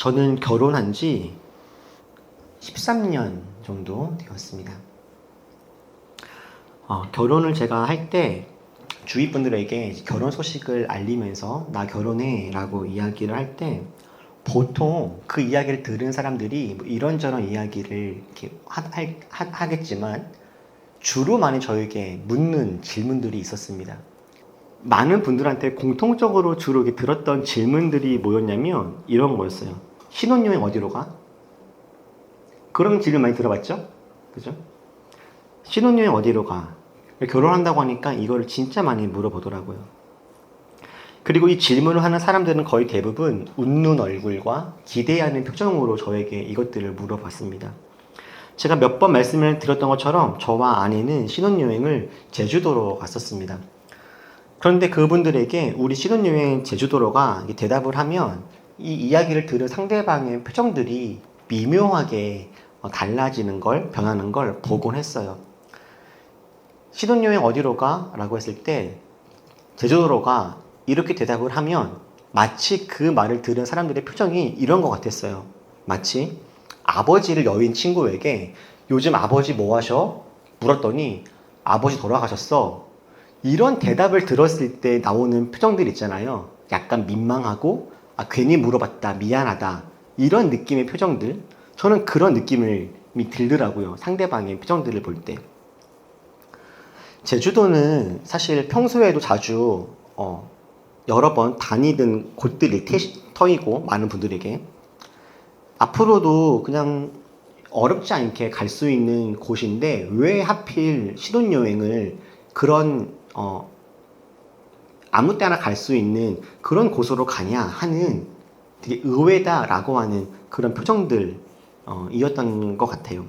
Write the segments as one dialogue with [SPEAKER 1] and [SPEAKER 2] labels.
[SPEAKER 1] 저는 결혼한 지 13년 정도 되었습니다. 결혼을 제가 할 때 주위 분들에게 결혼 소식을 알리면서 나 결혼해 라고 이야기를 할 때 보통 그 이야기를 들은 사람들이 뭐 이런저런 이야기를 이렇게 하겠지만 주로 많이 저에게 묻는 질문들이 있었습니다. 많은 분들한테 공통적으로 주로 이렇게 들었던 질문들이 뭐였냐면 이런 거였어요. 신혼여행 어디로 가? 그런 질문 많이 들어봤죠? 그죠? 신혼여행 어디로 가? 결혼한다고 하니까 이거를 진짜 많이 물어보더라고요. 그리고 이 질문을 하는 사람들은 거의 대부분 웃는 얼굴과 기대하는 표정으로 저에게 이것들을 물어봤습니다. 제가 몇 번 말씀을 드렸던 것처럼 저와 아내는 신혼여행을 제주도로 갔었습니다. 그런데 그분들에게 우리 신혼여행 제주도로가 대답을 하면 이 이야기를 들은 상대방의 표정들이 미묘하게 달라지는 걸, 변하는 걸 보곤 했어요. 신혼여행 어디로 가? 라고 했을 때 제주도로 가 이렇게 대답을 하면 마치 그 말을 들은 사람들의 표정이 이런 것 같았어요. 마치 아버지를 여인 친구에게 요즘 아버지 뭐 하셔? 물었더니 아버지 돌아가셨어. 이런 대답을 들었을 때 나오는 표정들 있잖아요. 약간 민망하고 괜히 물어봤다, 미안하다 이런 느낌의 표정들. 저는 그런 느낌이 들더라고요. 상대방의 표정들을 볼 때. 제주도는 사실 평소에도 자주 여러 번 다니던 곳들이 터이고 많은 분들에게 앞으로도 그냥 어렵지 않게 갈 수 있는 곳인데 왜 하필 신혼여행을 그런 아무 때나 갈 수 있는 그런 곳으로 가냐 하는 되게 의외다라고 하는 그런 표정들 이었던 것 같아요.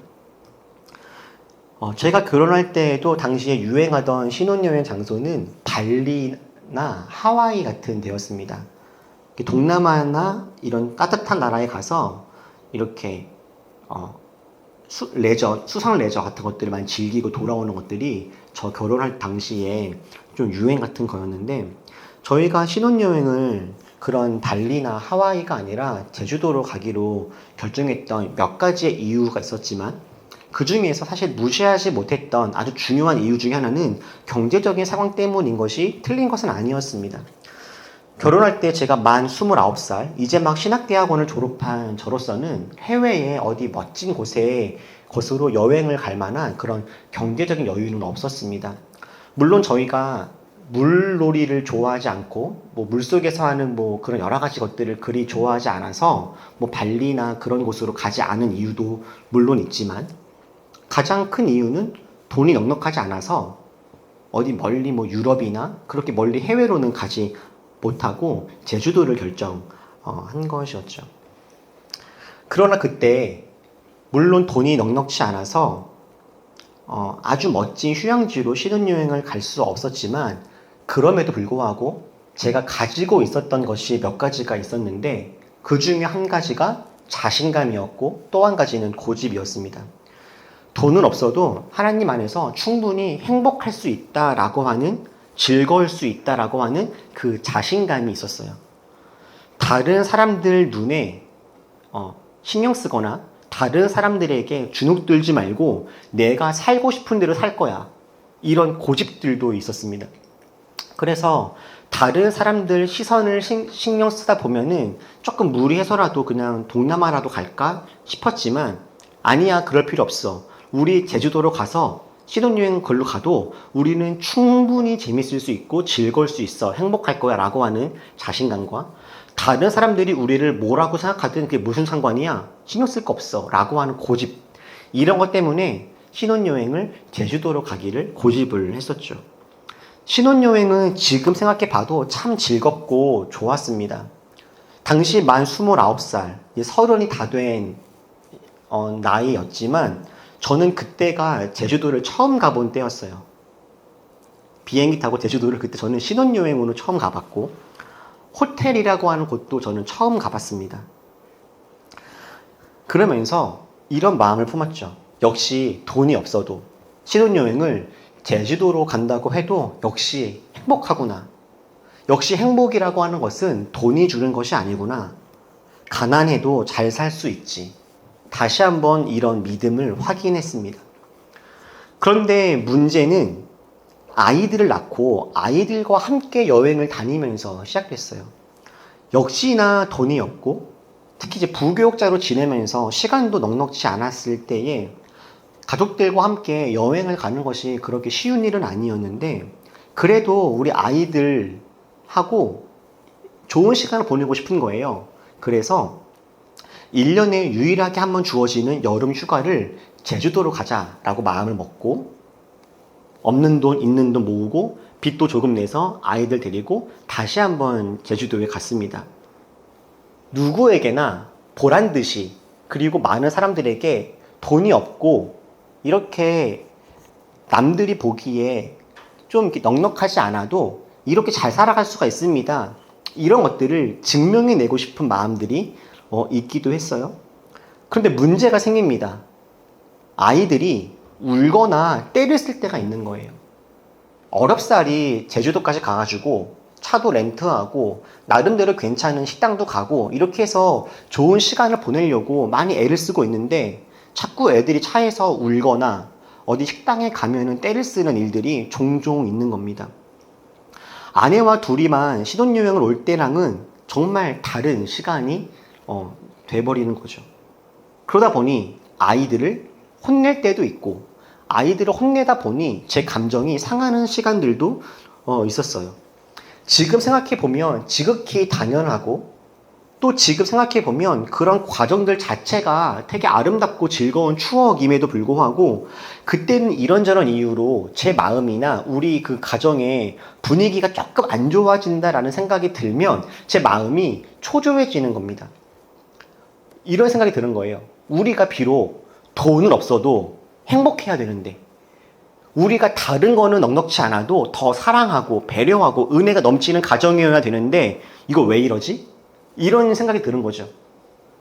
[SPEAKER 1] 제가 결혼할 때에도 당시에 유행하던 신혼여행 장소는 발리나 하와이 같은 데였습니다. 동남아나 이런 따뜻한 나라에 가서 이렇게 수상 레저 같은 것들을 많이 즐기고 돌아오는 것들이 저 결혼할 당시에 좀 유행 같은 거였는데 저희가 신혼여행을 그런 발리나 하와이가 아니라 제주도로 가기로 결정했던 몇 가지의 이유가 있었지만 그 중에서 사실 무시하지 못했던 아주 중요한 이유 중에 하나는 경제적인 상황 때문인 것이 틀린 것은 아니었습니다. 결혼할 때 제가 만 29살, 이제 막 신학대학원을 졸업한 저로서는 해외에 어디 멋진 곳으로 여행을 갈 만한 그런 경제적인 여유는 없었습니다. 물론 저희가 물놀이를 좋아하지 않고 물속에서 하는 그런 여러 가지 것들을 그리 좋아하지 않아서 발리나 그런 곳으로 가지 않은 이유도 물론 있지만 가장 큰 이유는 돈이 넉넉하지 않아서 어디 멀리 유럽이나 그렇게 멀리 해외로는 가지 못하고 제주도를 결정한 것이었죠. 그러나 그때 물론 돈이 넉넉치 않아서 아주 멋진 휴양지로 신혼여행을 갈 수 없었지만 그럼에도 불구하고 제가 가지고 있었던 것이 몇 가지가 있었는데 그 중에 한 가지가 자신감이었고 또 한 가지는 고집이었습니다. 돈은 없어도 하나님 안에서 충분히 행복할 수 있다라고 하는 즐거울 수 있다라고 하는 그 자신감이 있었어요. 다른 사람들 눈에 신경 쓰거나 다른 사람들에게 주눅들지 말고 내가 살고 싶은 대로 살 거야. 이런 고집들도 있었습니다. 그래서 다른 사람들 시선을 신경 쓰다 보면은 조금 무리해서라도 그냥 동남아라도 갈까 싶었지만 아니야, 그럴 필요 없어. 우리 제주도로 가서 신혼여행 걸로 가도 우리는 충분히 재밌을 수 있고 즐거울 수 있어. 행복할 거야 라고 하는 자신감과 다른 사람들이 우리를 뭐라고 생각하든 그게 무슨 상관이야? 신경 쓸 거 없어 라고 하는 고집. 이런 것 때문에 신혼여행을 제주도로 가기를 고집을 했었죠. 신혼여행은 지금 생각해 봐도 참 즐겁고 좋았습니다. 당시 만 29살, 30이 다 된 나이였지만 저는 그때가 제주도를 처음 가본 때였어요. 비행기 타고 제주도를 그때 저는 신혼여행으로 처음 가봤고 호텔이라고 하는 곳도 저는 처음 가봤습니다. 그러면서 이런 마음을 품었죠. 역시 돈이 없어도 신혼여행을 제주도로 간다고 해도 역시 행복하구나. 역시 행복이라고 하는 것은 돈이 주는 것이 아니구나. 가난해도 잘 살 수 있지. 다시 한번 이런 믿음을 확인했습니다. 그런데 문제는 아이들을 낳고 아이들과 함께 여행을 다니면서 시작됐어요. 역시나 돈이 없고 특히 이제 부교육자로 지내면서 시간도 넉넉지 않았을 때에 가족들과 함께 여행을 가는 것이 그렇게 쉬운 일은 아니었는데 그래도 우리 아이들하고 좋은 시간을 보내고 싶은 거예요. 그래서 1년에 유일하게 한 번 주어지는 여름 휴가를 제주도로 가자라고 마음을 먹고 없는 돈, 있는 돈 모으고 빚도 조금 내서 아이들 데리고 다시 한번 제주도에 갔습니다. 누구에게나 보란 듯이 그리고 많은 사람들에게 돈이 없고 이렇게 남들이 보기에 좀 이렇게 넉넉하지 않아도 이렇게 잘 살아갈 수가 있습니다. 이런 것들을 증명해내고 싶은 마음들이 있기도 했어요. 그런데 문제가 생깁니다. 아이들이 울거나 때를 쓸 때가 있는 거예요. 어렵사리 제주도까지 가가지고 차도 렌트하고 나름대로 괜찮은 식당도 가고 이렇게 해서 좋은 시간을 보내려고 많이 애를 쓰고 있는데 자꾸 애들이 차에서 울거나 어디 식당에 가면은 때를 쓰는 일들이 종종 있는 겁니다. 아내와 둘이만 신혼여행을 올 때랑은 정말 다른 시간이 돼버리는 거죠. 그러다 보니 아이들을 혼낼 때도 있고 아이들을 혼내다 보니 제 감정이 상하는 시간들도 있었어요. 지금 생각해보면 지극히 당연하고 또 지금 생각해보면 그런 과정들 자체가 되게 아름답고 즐거운 추억임에도 불구하고 그때는 이런저런 이유로 제 마음이나 우리 그 가정의 분위기가 조금 안 좋아진다라는 생각이 들면 제 마음이 초조해지는 겁니다. 이런 생각이 드는 거예요. 우리가 비록 돈은 없어도 행복해야 되는데 우리가 다른 거는 넉넉지 않아도 더 사랑하고 배려하고 은혜가 넘치는 가정이어야 되는데 이거 왜 이러지? 이런 생각이 드는 거죠.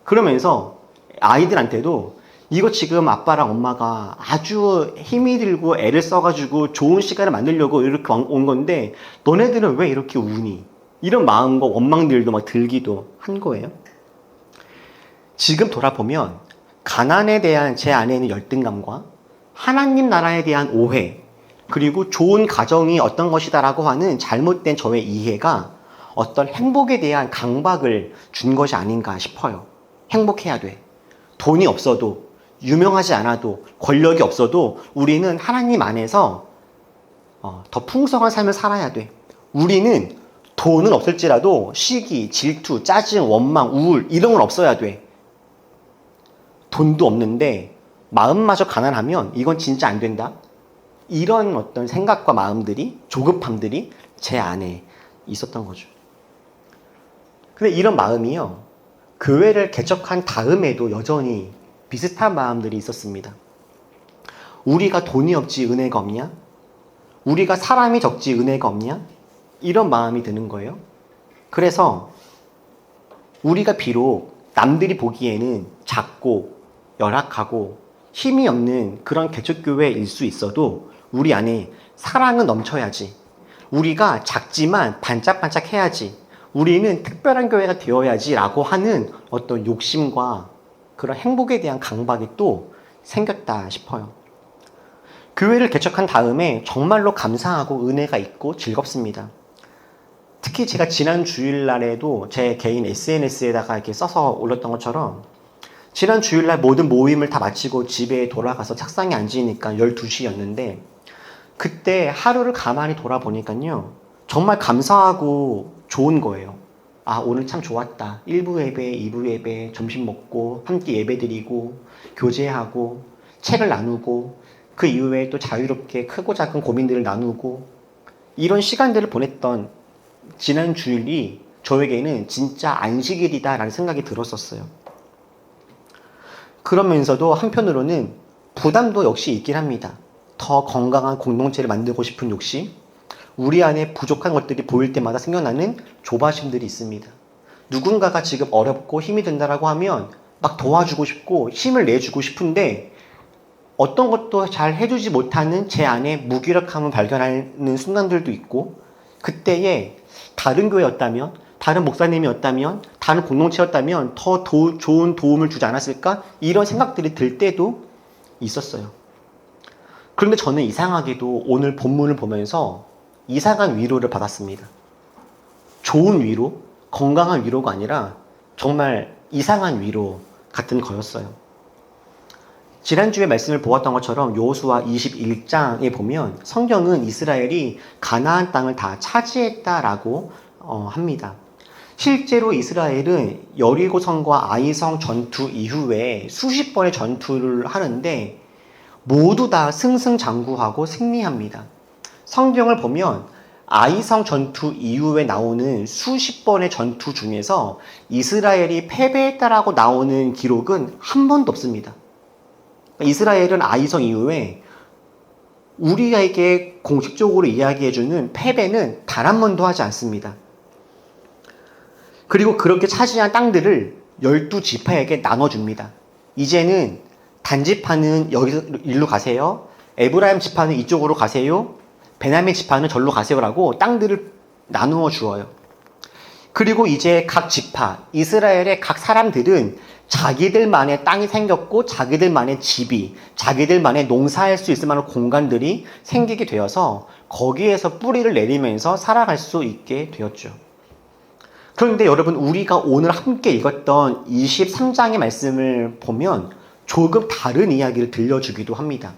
[SPEAKER 1] 그러면서 아이들한테도 이거 지금 아빠랑 엄마가 아주 힘이 들고 애를 써가지고 좋은 시간을 만들려고 이렇게 온 건데 너네들은 왜 이렇게 우니? 이런 마음과 원망들도 막 들기도 한 거예요. 지금 돌아보면 가난에 대한 제 안에 있는 열등감과 하나님 나라에 대한 오해 그리고 좋은 가정이 어떤 것이다라고 하는 잘못된 저의 이해가 어떤 행복에 대한 강박을 준 것이 아닌가 싶어요. 행복해야 돼. 돈이 없어도 유명하지 않아도 권력이 없어도 우리는 하나님 안에서 더 풍성한 삶을 살아야 돼. 우리는 돈은 없을지라도 시기, 질투, 짜증, 원망, 우울 이런 건 없어야 돼. 돈도 없는데 마음마저 가난하면 이건 진짜 안 된다. 이런 어떤 생각과 마음들이 조급함들이 제 안에 있었던 거죠. 근데 이런 마음이요. 교회를 개척한 다음에도 여전히 비슷한 마음들이 있었습니다. 우리가 돈이 없지 은혜가 없냐? 우리가 사람이 적지 은혜가 없냐? 이런 마음이 드는 거예요. 그래서 우리가 비록 남들이 보기에는 작고 열악하고 힘이 없는 그런 개척교회일 수 있어도 우리 안에 사랑은 넘쳐야지. 우리가 작지만 반짝반짝 해야지. 우리는 특별한 교회가 되어야지 라고 하는 어떤 욕심과 그런 행복에 대한 강박이 또 생겼다 싶어요. 교회를 개척한 다음에 정말로 감사하고 은혜가 있고 즐겁습니다. 특히 제가 지난 주일날에도 제 개인 SNS에다가 이렇게 써서 올렸던 것처럼 지난 주일날 모든 모임을 다 마치고 집에 돌아가서 책상에 앉으니까 12시였는데 그때 하루를 가만히 돌아보니까요. 정말 감사하고 좋은 거예요. 아, 오늘 참 좋았다. 1부 예배, 2부 예배, 점심 먹고 함께 예배 드리고 교제하고 책을 나누고 그 이후에 또 자유롭게 크고 작은 고민들을 나누고 이런 시간들을 보냈던 지난 주일이 저에게는 진짜 안식일이다라는 생각이 들었었어요. 그러면서도 한편으로는 부담도 역시 있긴 합니다. 더 건강한 공동체를 만들고 싶은 욕심, 우리 안에 부족한 것들이 보일 때마다 생겨나는 조바심들이 있습니다. 누군가가 지금 어렵고 힘이 든다라고 하면 막 도와주고 싶고 힘을 내주고 싶은데 어떤 것도 잘 해주지 못하는 제 안에 무기력함을 발견하는 순간들도 있고 그때에 다른 교회였다면 다른 목사님이었다면, 다른 공동체였다면 더 좋은 도움을 주지 않았을까? 이런 생각들이 들 때도 있었어요. 그런데 저는 이상하게도 오늘 본문을 보면서 이상한 위로를 받았습니다. 좋은 위로, 건강한 위로가 아니라 정말 이상한 위로 같은 거였어요. 지난주에 말씀을 보았던 것처럼 여호수아 21장에 보면 성경은 이스라엘이 가나안 땅을 다 차지했다라고 합니다. 실제로 이스라엘은 여리고성과 아이성 전투 이후에 수십 번의 전투를 하는데 모두 다 승승장구하고 승리합니다. 성경을 보면 아이성 전투 이후에 나오는 수십 번의 전투 중에서 이스라엘이 패배했다라고 나오는 기록은 한 번도 없습니다. 이스라엘은 아이성 이후에 우리에게 공식적으로 이야기해주는 패배는 단 한 번도 하지 않습니다. 그리고 그렇게 차지한 땅들을 12지파에게 나눠줍니다. 이제는 단지파는 여기서 일로 가세요. 에브라임 지파는 이쪽으로 가세요. 베냐민 지파는 절로 가세요라고 땅들을 나누어 주어요. 그리고 이제 각 지파, 이스라엘의 각 사람들은 자기들만의 땅이 생겼고 자기들만의 집이, 자기들만의 농사할 수 있을 만한 공간들이 생기게 되어서 거기에서 뿌리를 내리면서 살아갈 수 있게 되었죠. 그런데 여러분, 우리가 오늘 함께 읽었던 23장의 말씀을 보면 조금 다른 이야기를 들려주기도 합니다.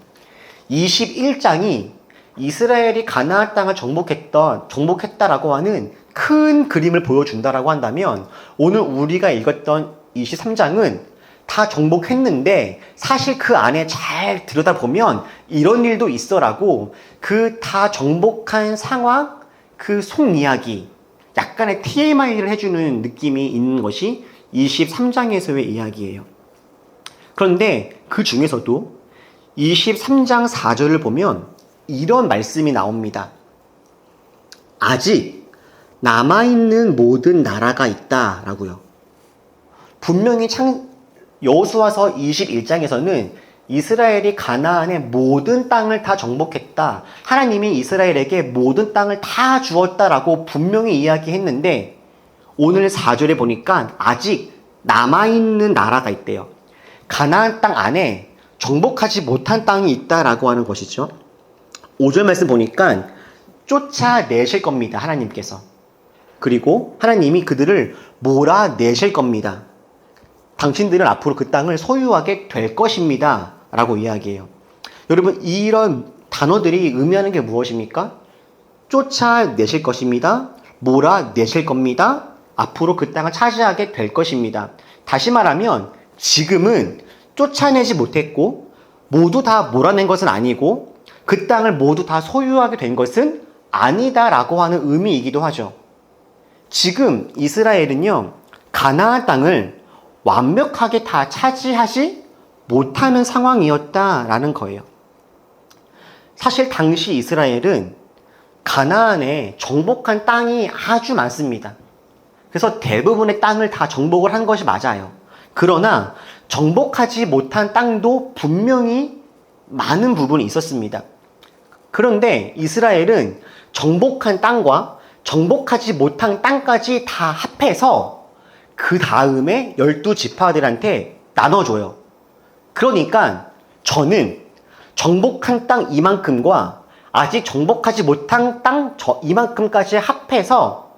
[SPEAKER 1] 21장이 이스라엘이 가나안 땅을 정복했다라고 하는 큰 그림을 보여준다라고 한다면 오늘 우리가 읽었던 23장은 다 정복했는데 사실 그 안에 잘 들여다보면 이런 일도 있어라고 그 다 정복한 상황, 그 속이야기, 약간의 TMI를 해주는 느낌이 있는 것이 23장에서의 이야기예요. 그런데 그 중에서도 23장 4절을 보면 이런 말씀이 나옵니다. 아직 남아있는 모든 나라가 있다라고요. 분명히 여호수아서 21장에서는 이스라엘이 가나안의 모든 땅을 다 정복했다. 하나님이 이스라엘에게 모든 땅을 다 주었다라고 분명히 이야기했는데 오늘 4절에 보니까 아직 남아있는 나라가 있대요. 가나안 땅 안에 정복하지 못한 땅이 있다라고 하는 것이죠. 5절 말씀 보니까 쫓아내실 겁니다. 하나님께서. 그리고 하나님이 그들을 몰아내실 겁니다. 당신들은 앞으로 그 땅을 소유하게 될 것입니다. 라고 이야기해요. 여러분, 이런 단어들이 의미하는 게 무엇입니까? 쫓아내실 것입니다. 몰아내실 겁니다. 앞으로 그 땅을 차지하게 될 것입니다. 다시 말하면 지금은 쫓아내지 못했고 모두 다 몰아낸 것은 아니고 그 땅을 모두 다 소유하게 된 것은 아니다라고 하는 의미이기도 하죠. 지금 이스라엘은요, 가나안 땅을 완벽하게 다 차지하지 못하는 상황이었다라는 거예요. 사실 당시 이스라엘은 가나안에 정복한 땅이 아주 많습니다. 그래서 대부분의 땅을 다 정복을 한 것이 맞아요. 그러나 정복하지 못한 땅도 분명히 많은 부분이 있었습니다. 그런데 이스라엘은 정복한 땅과 정복하지 못한 땅까지 다 합해서 그 다음에 12지파들한테 나눠줘요. 그러니까 저는 정복한 땅 이만큼과 아직 정복하지 못한 땅 이만큼까지 합해서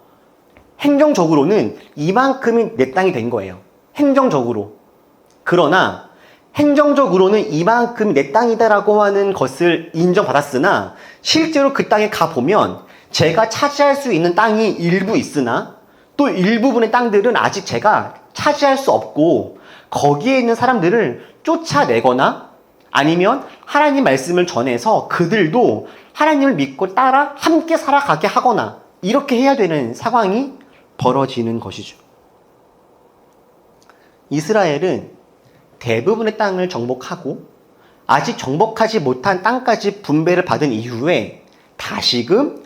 [SPEAKER 1] 행정적으로는 이만큼이 내 땅이 된 거예요. 행정적으로. 그러나 행정적으로는 이만큼 내 땅이다라고 하는 것을 인정받았으나 실제로 그 땅에 가보면 제가 차지할 수 있는 땅이 일부 있으나 또 일부분의 땅들은 아직 제가 차지할 수 없고 거기에 있는 사람들을 쫓아내거나 아니면 하나님 말씀을 전해서 그들도 하나님을 믿고 따라 함께 살아가게 하거나 이렇게 해야 되는 상황이 벌어지는 것이죠. 이스라엘은 대부분의 땅을 정복하고 아직 정복하지 못한 땅까지 분배를 받은 이후에 다시금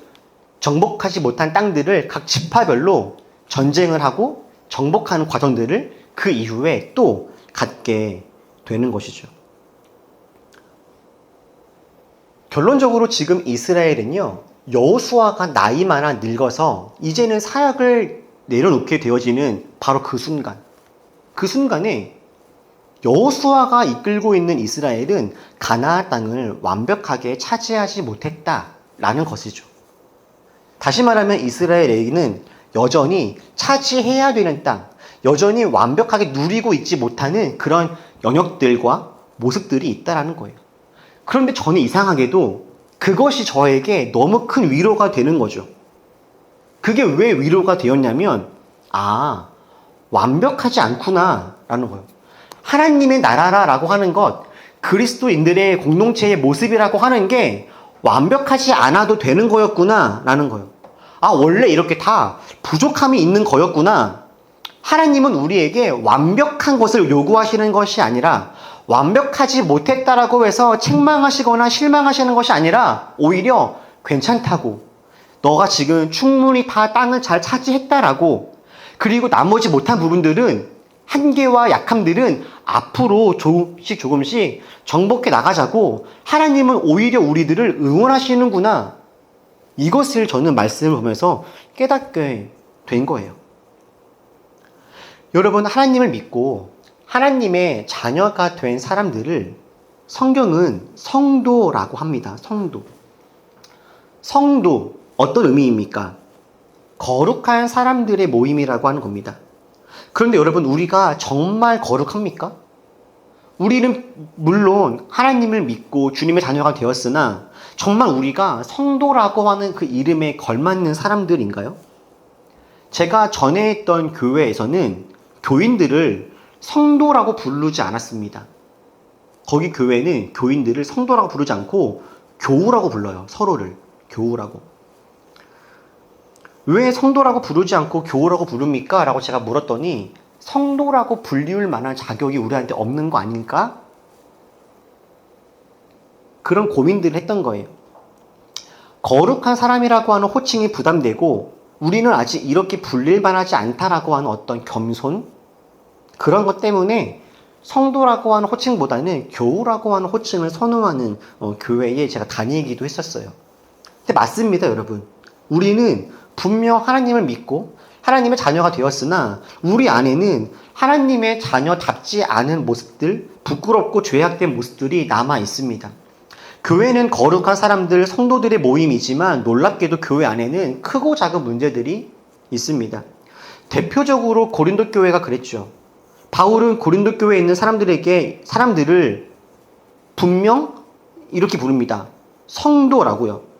[SPEAKER 1] 정복하지 못한 땅들을 각 지파별로 전쟁을 하고 정복하는 과정들을 그 이후에 또 갖게 되는 것이죠. 결론적으로 지금 이스라엘은요, 여호수아가 나이 많아 늙어서 이제는 사역을 내려놓게 되어지는 바로 그 순간. 그 순간에 여호수아가 이끌고 있는 이스라엘은 가나안 땅을 완벽하게 차지하지 못했다라는 것이죠. 다시 말하면 이스라엘에게는 여전히 차지해야 되는 땅, 여전히 완벽하게 누리고 있지 못하는 그런 영역들과 모습들이 있다라는 거예요. 그런데 저는 이상하게도 그것이 저에게 너무 큰 위로가 되는 거죠. 그게 왜 위로가 되었냐면, 완벽하지 않구나 라는 거예요. 하나님의 나라라고 하는 것, 그리스도인들의 공동체의 모습이라고 하는 게 완벽하지 않아도 되는 거였구나 라는 거예요. 원래 이렇게 다 부족함이 있는 거였구나. 하나님은 우리에게 완벽한 것을 요구하시는 것이 아니라 완벽하지 못했다라고 해서 책망하시거나 실망하시는 것이 아니라 오히려 괜찮다고, 너가 지금 충분히 다 땅을 잘 차지했다라고, 그리고 나머지 못한 부분들은, 한계와 약함들은 앞으로 조금씩 정복해 나가자고 하나님은 오히려 우리들을 응원하시는구나. 이것을 저는 말씀을 보면서 깨닫게 된 거예요. 여러분, 하나님을 믿고 하나님의 자녀가 된 사람들을 성경은 성도라고 합니다. 성도, 어떤 의미입니까? 거룩한 사람들의 모임이라고 하는 겁니다. 그런데 여러분, 우리가 정말 거룩합니까? 우리는 물론 하나님을 믿고 주님의 자녀가 되었으나 정말 우리가 성도라고 하는 그 이름에 걸맞는 사람들인가요? 제가 전에 있던 교회에서는 교인들을 성도라고 부르지 않았습니다. 거기 교회는 교인들을 성도라고 부르지 않고 교우라고 불러요. 서로를 교우라고. 왜 성도라고 부르지 않고 교우라고 부릅니까? 라고 제가 물었더니 성도라고 불리울 만한 자격이 우리한테 없는 거 아닐까? 그런 고민들을 했던 거예요. 거룩한 사람이라고 하는 호칭이 부담되고 우리는 아직 이렇게 불릴 만하지 않다라고 하는 어떤 겸손? 그런 것 때문에 성도라고 하는 호칭보다는 교우라고 하는 호칭을 선호하는 교회에 제가 다니기도 했었어요. 근데 맞습니다, 여러분. 우리는 분명 하나님을 믿고 하나님의 자녀가 되었으나 우리 안에는 하나님의 자녀답지 않은 모습들, 부끄럽고 죄악된 모습들이 남아 있습니다. 교회는 거룩한 사람들, 성도들의 모임이지만 놀랍게도 교회 안에는 크고 작은 문제들이 있습니다. 대표적으로 고린도 교회가 그랬죠. 바울은 고린도 교회에 있는 사람들을 분명 이렇게 부릅니다. 성도라고요.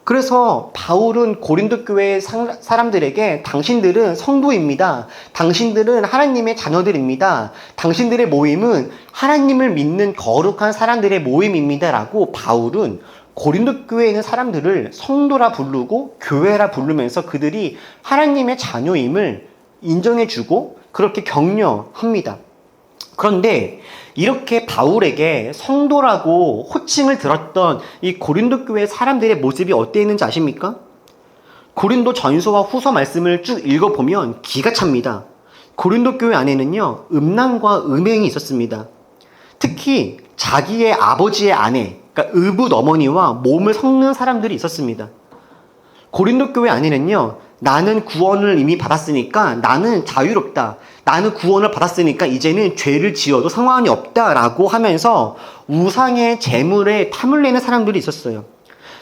[SPEAKER 1] 그래서 바울은 고린도 교회 사람들에게 당신들은 성도입니다. 당신들은 하나님의 자녀들입니다. 당신들의 모임은 하나님을 믿는 거룩한 사람들의 모임입니다. 라고 바울은 고린도 교회에 있는 사람들을 성도라 부르고 교회라 부르면서 그들이 하나님의 자녀임을 인정해주고 그렇게 격려합니다. 그런데 이렇게 바울에게 성도라고 호칭을 들었던 이 고린도 교회 사람들의 모습이 어땠는지 아십니까? 고린도 전서와 후서 말씀을 쭉 읽어보면 기가 찹니다. 고린도 교회 안에는요, 음란과 음행이 있었습니다. 특히 자기의 아버지의 아내, 그러니까 의붓 어머니와 몸을 섞는 사람들이 있었습니다. 고린도 교회 안에는요, 나는 구원을 이미 받았으니까 나는 자유롭다. 나는 구원을 받았으니까 이제는 죄를 지어도 상관이 없다라고 하면서 우상의 재물에 탐을 내는 사람들이 있었어요.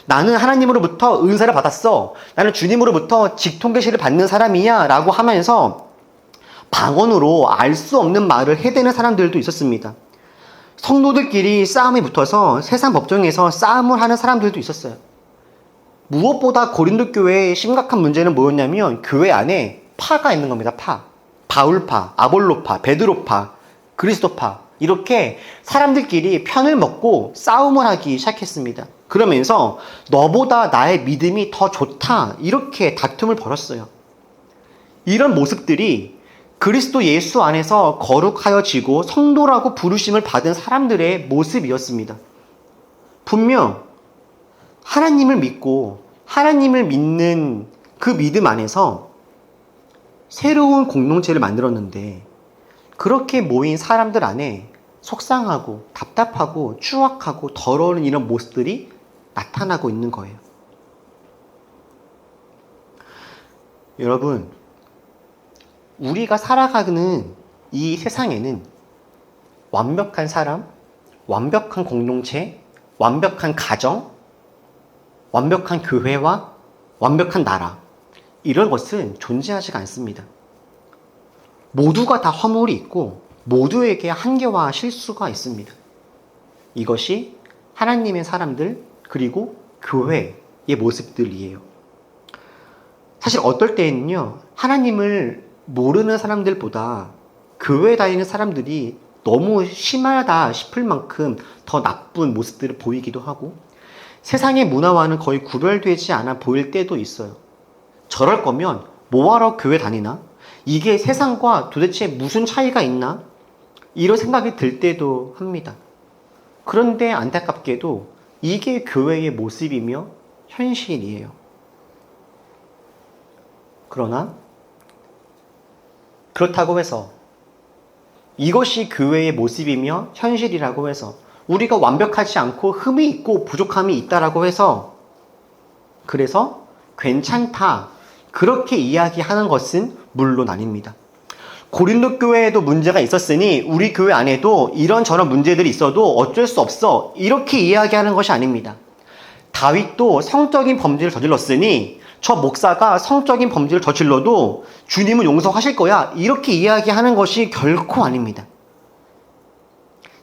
[SPEAKER 1] 나는 하나님으로부터 은사를 받았어. 나는 주님으로부터 직통계시를 받는 사람이야 라고 하면서 방언으로 알 수 없는 말을 해대는 사람들도 있었습니다. 성도들끼리 싸움에 붙어서 세상 법정에서 싸움을 하는 사람들도 있었어요. 무엇보다 고린도 교회의 심각한 문제는 뭐였냐면 교회 안에 파가 있는 겁니다. 바울파, 아볼로파, 베드로파, 그리스도파, 이렇게 사람들끼리 편을 먹고 싸움을 하기 시작했습니다. 그러면서 너보다 나의 믿음이 더 좋다, 이렇게 다툼을 벌였어요. 이런 모습들이 그리스도 예수 안에서 거룩하여지고 성도라고 부르심을 받은 사람들의 모습이었습니다. 분명 하나님을 믿고 하나님을 믿는 그 믿음 안에서 새로운 공동체를 만들었는데 그렇게 모인 사람들 안에 속상하고 답답하고 추악하고 더러운 이런 모습들이 나타나고 있는 거예요. 여러분, 우리가 살아가는 이 세상에는 완벽한 사람, 완벽한 공동체, 완벽한 가정, 완벽한 교회와 완벽한 나라, 이런 것은 존재하지가 않습니다. 모두가 다 허물이 있고 모두에게 한계와 실수가 있습니다. 이것이 하나님의 사람들 그리고 교회의 모습들이에요. 사실 어떨 때에는요, 하나님을 모르는 사람들보다 교회 다니는 사람들이 너무 심하다 싶을 만큼 더 나쁜 모습들을 보이기도 하고, 세상의 문화와는 거의 구별되지 않아 보일 때도 있어요. 저럴 거면 뭐하러 교회 다니나? 이게 세상과 도대체 무슨 차이가 있나? 이런 생각이 들 때도 합니다. 그런데 안타깝게도 이게 교회의 모습이며 현실이에요. 그러나 그렇다고 해서 이것이 교회의 모습이며 현실이라고 해서 우리가 완벽하지 않고 흠이 있고 부족함이 있다라고 해서 그래서 괜찮다 그렇게 이야기하는 것은 물론 아닙니다. 고린도 교회에도 문제가 있었으니 우리 교회 안에도 이런저런 문제들이 있어도 어쩔 수 없어 이렇게 이야기하는 것이 아닙니다. 다윗도 성적인 범죄를 저질렀으니 저 목사가 성적인 범죄를 저질러도 주님은 용서하실 거야 이렇게 이야기하는 것이 결코 아닙니다.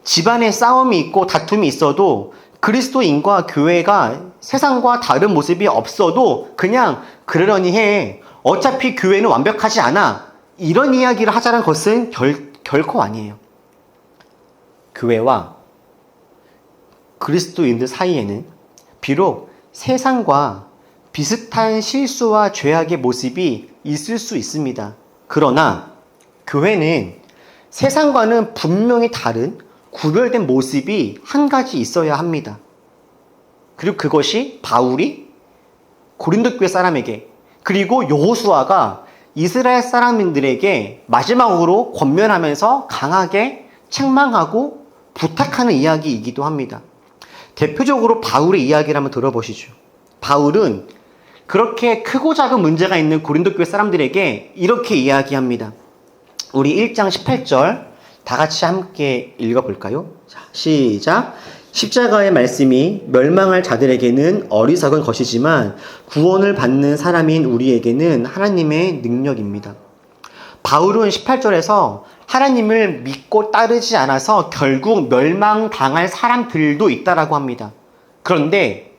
[SPEAKER 1] 집안에 싸움이 있고 다툼이 있어도 그리스도인과 교회가 세상과 다른 모습이 없어도 그냥 그러려니 해. 어차피 교회는 완벽하지 않아. 이런 이야기를 하자는 것은 결코 아니에요. 교회와 그리스도인들 사이에는 비록 세상과 비슷한 실수와 죄악의 모습이 있을 수 있습니다. 그러나 교회는 세상과는 분명히 다른 구별된 모습이 한 가지 있어야 합니다. 그리고 그것이 바울이 고린도 교회 사람에게 그리고 여호수아가 이스라엘 사람들에게 마지막으로 권면하면서 강하게 책망하고 부탁하는 이야기이기도 합니다. 대표적으로 바울의 이야기를 한번 들어보시죠. 바울은 그렇게 크고 작은 문제가 있는 고린도 교회 사람들에게 이렇게 이야기합니다. 우리 1장 18절 다 같이 함께 읽어볼까요? 자, 시작. 십자가의 말씀이 멸망할 자들에게는 어리석은 것이지만 구원을 받는 사람인 우리에게는 하나님의 능력입니다. 바울은 18절에서 하나님을 믿고 따르지 않아서 결국 멸망당할 사람들도 있다라고 합니다. 그런데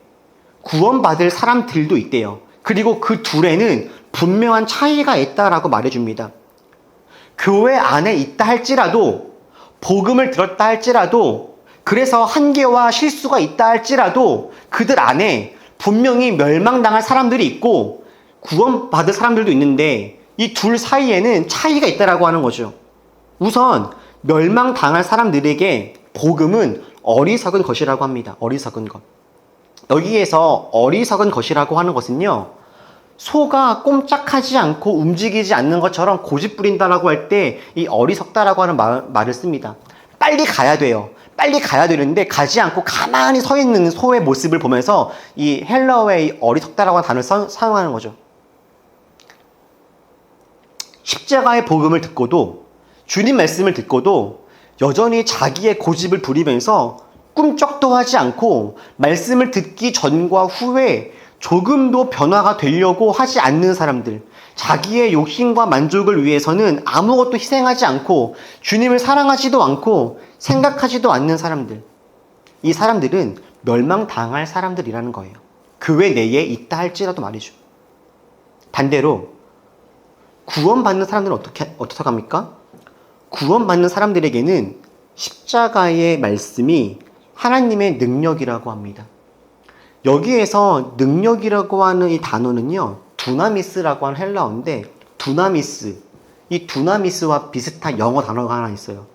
[SPEAKER 1] 구원받을 사람들도 있대요. 그리고 그 둘에는 분명한 차이가 있다라고 말해줍니다. 교회 안에 있다 할지라도, 복음을 들었다 할지라도, 그래서 한계와 실수가 있다 할지라도 그들 안에 분명히 멸망당할 사람들이 있고 구원받을 사람들도 있는데 이 둘 사이에는 차이가 있다라고 하는 거죠. 우선 멸망당할 사람들에게 복음은 어리석은 것이라고 합니다. 어리석은 것. 여기에서 어리석은 것이라고 하는 것은요, 소가 꼼짝하지 않고 움직이지 않는 것처럼 고집 부린다라고 할 때 이 어리석다라고 하는 말을 씁니다. 빨리 가야 돼요. 빨리 가야 되는데 가지 않고 가만히 서 있는 소의 모습을 보면서 이 헬라어의 어리석다라고 하는 단어를 사용하는 거죠. 십자가의 복음을 듣고도 주님 말씀을 듣고도 여전히 자기의 고집을 부리면서 꿈쩍도 하지 않고 말씀을 듣기 전과 후에 조금도 변화가 되려고 하지 않는 사람들, 자기의 욕심과 만족을 위해서는 아무것도 희생하지 않고 주님을 사랑하지도 않고 생각하지도 않는 사람들, 이 사람들은 멸망당할 사람들이라는 거예요. 교회 내에 있다 할지라도 말이죠. 반대로 구원받는 사람들은 어떻게 합니까? 구원받는 사람들에게는 십자가의 말씀이 하나님의 능력이라고 합니다. 여기에서 능력이라고 하는 이 단어는요, 두나미스라고 하는 헬라어인데, 이 두나미스와 비슷한 영어 단어가 하나 있어요.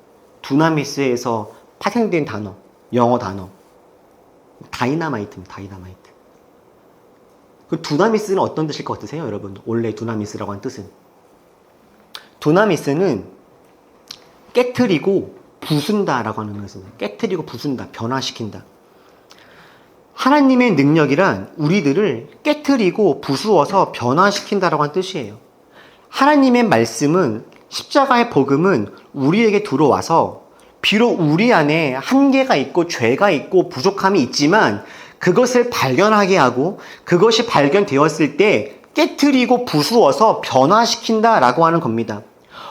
[SPEAKER 1] 두나미스에서 파생된 단어, 영어 단어. 다이나마이트입니다. 다이나마이트. 그 두나미스는 어떤 뜻일 것 같으세요, 여러분? 원래 두나미스라고 하는 뜻은. 두나미스는 깨트리고 부순다라고 하는 것입니다. 깨트리고 부순다, 변화시킨다. 하나님의 능력이란 우리들을 깨트리고 부수어서 변화시킨다라고 하는 뜻이에요. 하나님의 말씀은 십자가의 복음은 우리에게 들어와서 비록 우리 안에 한계가 있고 죄가 있고 부족함이 있지만 그것을 발견하게 하고 그것이 발견되었을 때 깨트리고 부수어서 변화시킨다라고 하는 겁니다.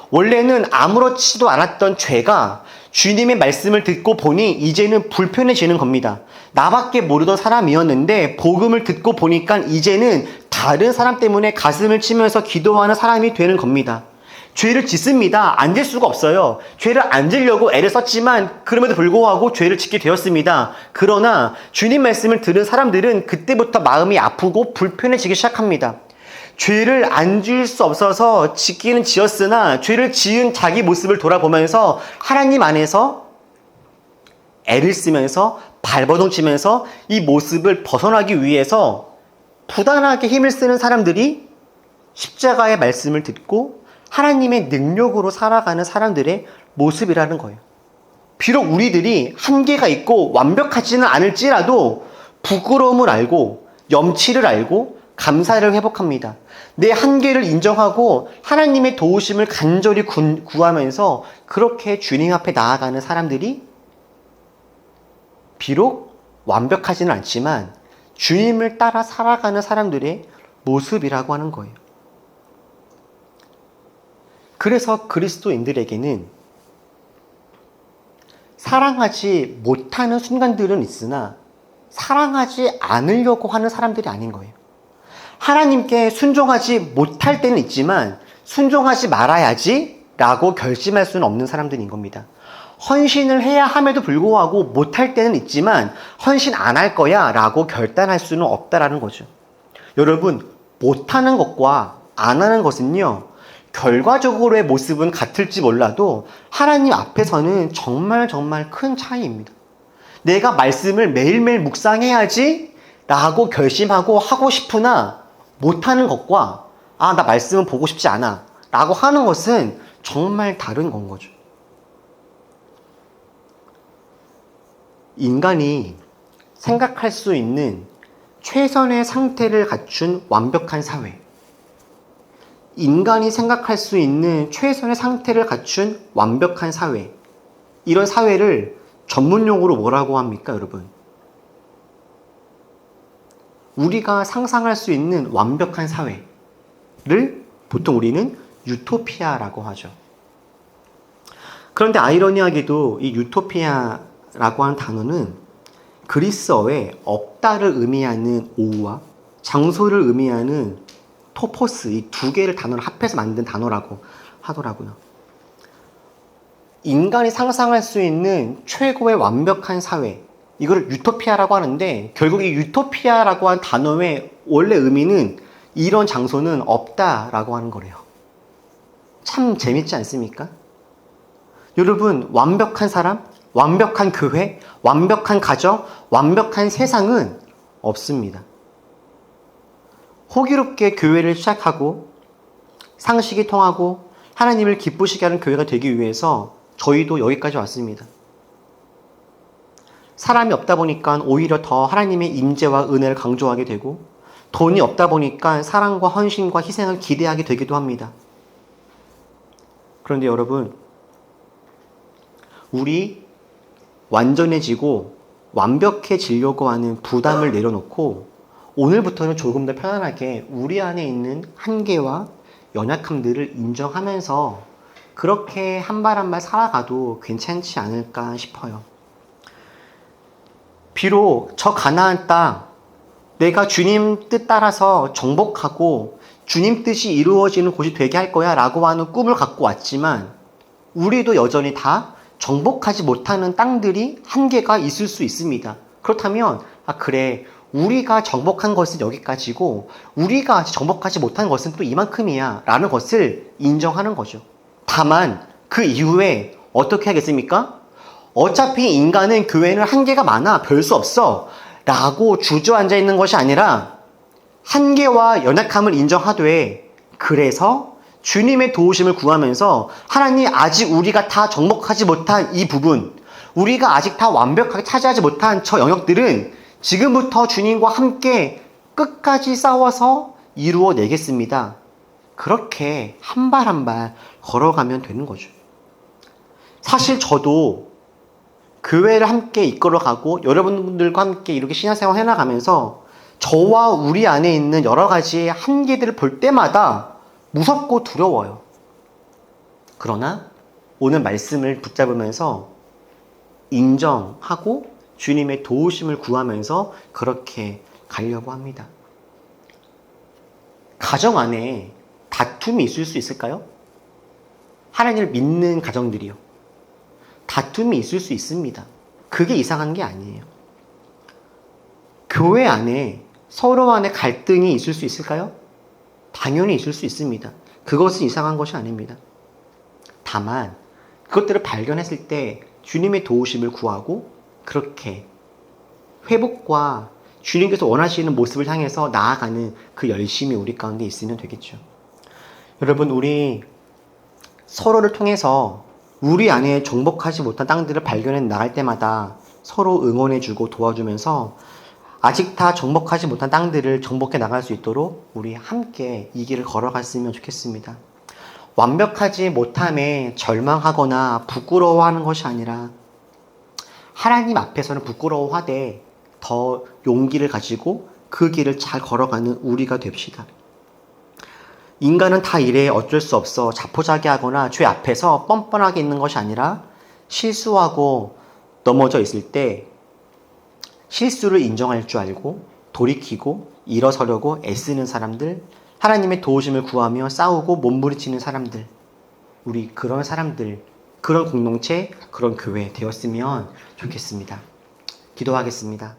[SPEAKER 1] 원래는 아무렇지도 않았던 죄가 주님의 말씀을 듣고 보니 이제는 불편해지는 겁니다. 나밖에 모르던 사람이었는데 복음을 듣고 보니까 이제는 다른 사람 때문에 가슴을 치면서 기도하는 사람이 되는 겁니다. 죄를 짓습니다. 안 질 수가 없어요. 죄를 안 지려고 애를 썼지만 그럼에도 불구하고 죄를 짓게 되었습니다. 그러나 주님 말씀을 들은 사람들은 그때부터 마음이 아프고 불편해지기 시작합니다. 죄를 안 지을 수 없어서 짓기는 지었으나 죄를 지은 자기 모습을 돌아보면서 하나님 안에서 애를 쓰면서 발버둥 치면서 이 모습을 벗어나기 위해서 부단하게 힘을 쓰는 사람들이 십자가의 말씀을 듣고 하나님의 능력으로 살아가는 사람들의 모습이라는 거예요. 비록 우리들이 한계가 있고 완벽하지는 않을지라도 부끄러움을 알고 염치를 알고 감사를 회복합니다. 내 한계를 인정하고 하나님의 도우심을 간절히 구하면서 그렇게 주님 앞에 나아가는 사람들이 비록 완벽하지는 않지만 주님을 따라 살아가는 사람들의 모습이라고 하는 거예요. 그래서 그리스도인들에게는 사랑하지 못하는 순간들은 있으나 사랑하지 않으려고 하는 사람들이 아닌 거예요. 하나님께 순종하지 못할 때는 있지만 순종하지 말아야지 라고 결심할 수는 없는 사람들인 겁니다. 헌신을 해야 함에도 불구하고 못할 때는 있지만 헌신 안 할 거야 라고 결단할 수는 없다라는 거죠. 여러분, 못하는 것과 안 하는 것은요, 결과적으로의 모습은 같을지 몰라도 하나님 앞에서는 정말 큰 차이입니다. 내가 말씀을 매일매일 묵상해야지 라고 결심하고 하고 싶으나 못하는 것과 나 말씀은 보고 싶지 않아 라고 하는 것은 정말 다른 건 거죠. 인간이 생각할 수 있는 최선의 상태를 갖춘 완벽한 사회, 인간이 생각할 수 있는 최선의 상태를 갖춘 완벽한 사회, 이런 사회를 전문용어로 뭐라고 합니까, 여러분? 우리가 상상할 수 있는 완벽한 사회를 보통 우리는 유토피아라고 하죠. 그런데 아이러니하게도 이 유토피아라고 하는 단어는 그리스어에 없다를 의미하는 오와 장소를 의미하는 토포스, 이 두 개를 단어를 합해서 만든 단어라고 하더라고요. 인간이 상상할 수 있는 최고의 완벽한 사회, 이걸 유토피아라고 하는데 결국 이 유토피아라고 한 단어의 원래 의미는 이런 장소는 없다라고 하는 거래요. 참 재밌지 않습니까? 여러분, 완벽한 사람, 완벽한 교회, 완벽한 가정, 완벽한 세상은 없습니다. 호기롭게 교회를 시작하고 상식이 통하고 하나님을 기쁘시게 하는 교회가 되기 위해서 저희도 여기까지 왔습니다. 사람이 없다 보니까 오히려 더 하나님의 임재와 은혜를 강조하게 되고 돈이 없다 보니까 사랑과 헌신과 희생을 기대하게 되기도 합니다. 그런데 여러분, 우리 완전해지고 완벽해지려고 하는 부담을 내려놓고 오늘부터는 조금 더 편안하게 우리 안에 있는 한계와 연약함들을 인정하면서 그렇게 한 발 한 발 살아가도 괜찮지 않을까 싶어요. 비록 저 가나안 땅, 내가 주님 뜻 따라서 정복하고 주님 뜻이 이루어지는 곳이 되게 할 거야 라고 하는 꿈을 갖고 왔지만 우리도 여전히 다 정복하지 못하는 땅들이 한계가 있을 수 있습니다. 그렇다면 그래, 우리가 정복한 것은 여기까지고 우리가 아직 정복하지 못한 것은 또 이만큼이야 라는 것을 인정하는 거죠. 다만 그 이후에 어떻게 하겠습니까? 어차피 인간은 교회는 한계가 많아, 별 수 없어 라고 주저앉아 있는 것이 아니라 한계와 연약함을 인정하되 그래서 주님의 도우심을 구하면서 하나님, 아직 우리가 다 정복하지 못한 이 부분, 우리가 아직 다 완벽하게 차지하지 못한 저 영역들은 지금부터 주님과 함께 끝까지 싸워서 이루어내겠습니다. 그렇게 한 발 한 발 걸어가면 되는 거죠. 사실 저도 교회를 함께 이끌어가고 여러분들과 함께 이렇게 신앙생활 해나가면서 저와 우리 안에 있는 여러 가지 한계들을 볼 때마다 무섭고 두려워요. 그러나 오늘 말씀을 붙잡으면서 인정하고 주님의 도우심을 구하면서 그렇게 가려고 합니다. 가정 안에 다툼이 있을 수 있을까요? 하나님을 믿는 가정들이요. 다툼이 있을 수 있습니다. 그게 이상한 게 아니에요. 교회 안에 서로 안에 갈등이 있을 수 있을까요? 당연히 있을 수 있습니다. 그것은 이상한 것이 아닙니다. 다만 그것들을 발견했을 때 주님의 도우심을 구하고 그렇게 회복과 주님께서 원하시는 모습을 향해서 나아가는 그 열심이 우리 가운데 있으면 되겠죠. 여러분, 우리 서로를 통해서 우리 안에 정복하지 못한 땅들을 발견해 나갈 때마다 서로 응원해주고 도와주면서 아직 다 정복하지 못한 땅들을 정복해 나갈 수 있도록 우리 함께 이 길을 걸어갔으면 좋겠습니다. 완벽하지 못함에 절망하거나 부끄러워하는 것이 아니라 하나님 앞에서는 부끄러워하되 더 용기를 가지고 그 길을 잘 걸어가는 우리가 됩시다. 인간은 다 이래 어쩔 수 없어 자포자기하거나 죄 앞에서 뻔뻔하게 있는 것이 아니라 실수하고 넘어져 있을 때 실수를 인정할 줄 알고 돌이키고 일어서려고 애쓰는 사람들, 하나님의 도우심을 구하며 싸우고 몸부림치는 사람들, 우리 그런 사람들, 그런 공동체, 그런 교회 되었으면 좋겠습니다. 기도하겠습니다.